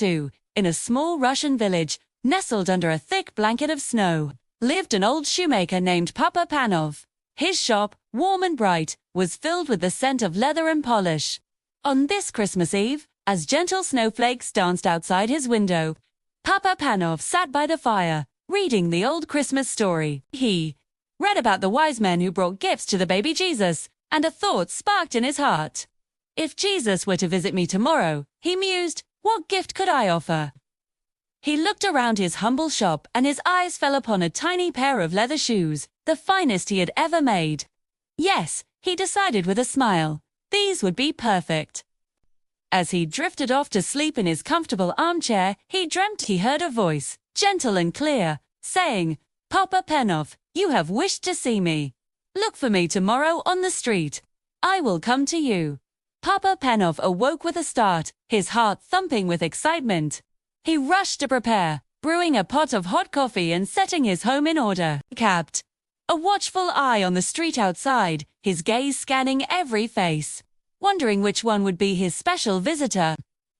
II, in a small Russian village, nestled under a thick blanket of snow, lived an old shoemaker named Papa Panov. His shop, warm and bright, was filled with the scent of leather and polish. On this Christmas Eve, as gentle snowflakes danced outside his window, Papa Panov sat by the fire, reading the old Christmas story. He read about the wise men who brought gifts to the baby Jesus, and a thought sparked in his heart. If Jesus were to visit me tomorrow, he mused, what gift could I offer? He looked around his humble shop and his eyes fell upon a tiny pair of leather shoes, the finest he had ever made. Yes, he decided with a smile, these would be perfect. As he drifted off to sleep in his comfortable armchair, he dreamt he heard a voice, gentle and clear, saying, Papa Panov, you have wished to see me. Look for me tomorrow on the street. I will come to you. Papa Panov awoke with a start, his heart thumping with excitement. He rushed to prepare, brewing a pot of hot coffee and setting his home in order. Kept a watchful eye on the street outside, his gaze scanning every face, wondering which one would be his special visitor.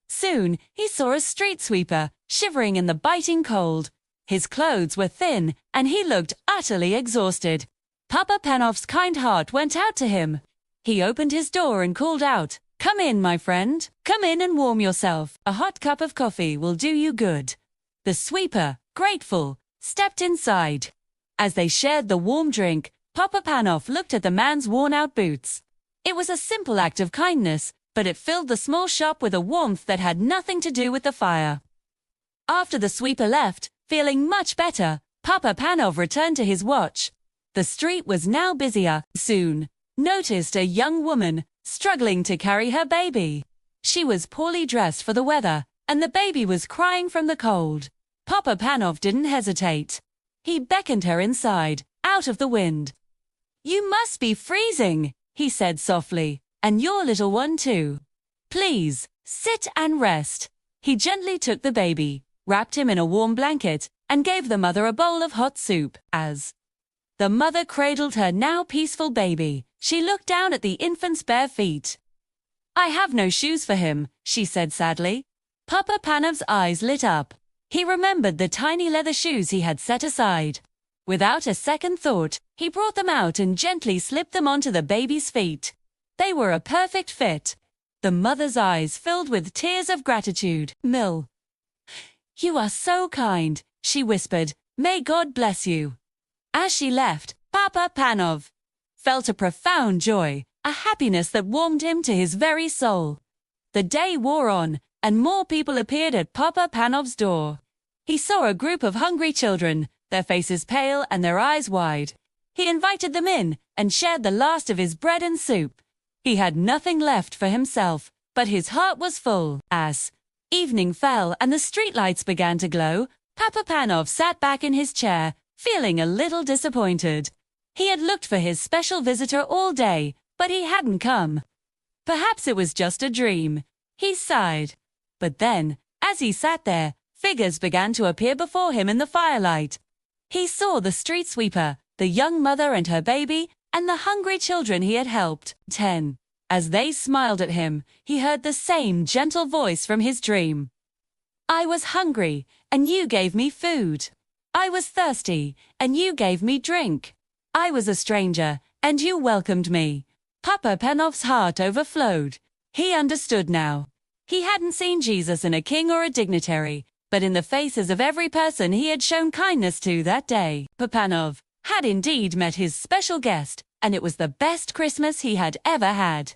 Soon, he saw a street sweeper, shivering in the biting cold. His clothes were thin, and he looked utterly exhausted. Papa Panov's kind heart went out to him. He opened his door and called out, Come in, my friend. Come in and warm yourself. A hot cup of coffee will do you good. The sweeper, grateful, stepped inside. As they shared the warm drink, Papa Panov looked at the man's worn-out boots. It was a simple act of kindness, but it filled the small shop with a warmth that had nothing to do with the fire. After the sweeper left, feeling much better, Papa Panov returned to his watch. The street was now busier. Soon, noticed a young woman struggling to carry her baby. She was poorly dressed for the weather, and the baby was crying from the cold. Papa Panov didn't hesitate. He beckoned her inside, out of the wind. You must be freezing, he said softly, and your little one too. Please, sit and rest. He gently took the baby, wrapped him in a warm blanket, and gave the mother a bowl of hot soup. As the mother cradled her now peaceful baby, she looked down at the infant's bare feet. I have no shoes for him, she said sadly. Papa Panov's eyes lit up. He remembered the tiny leather shoes he had set aside. Without a second thought, he brought them out and gently slipped them onto the baby's feet. They were a perfect fit. The mother's eyes filled with tears of gratitude. You are so kind, she whispered. May God bless you. As she left, Papa Panov felt a profound joy, a happiness that warmed him to his very soul. The day wore on, and more people appeared at Papa Panov's door. He saw a group of hungry children, their faces pale and their eyes wide. He invited them in and shared the last of his bread and soup. He had nothing left for himself, but his heart was full. As evening fell and the streetlights began to glow, Papa Panov sat back in his chair, feeling a little disappointed. He had looked for his special visitor all day, but he hadn't come. Perhaps it was just a dream. He sighed. But then, as he sat there, figures began to appear before him in the firelight. He saw the street sweeper, the young mother and her baby, and the hungry children he had helped. As they smiled at him, he heard the same gentle voice from his dream. I was hungry, and you gave me food. I was thirsty, and you gave me drink. I was a stranger, and you welcomed me. Papa Panov's heart overflowed. He understood now. He hadn't seen Jesus in a king or a dignitary, but in the faces of every person he had shown kindness to that day. Papa Panov had indeed met his special guest, and it was the best Christmas he had ever had.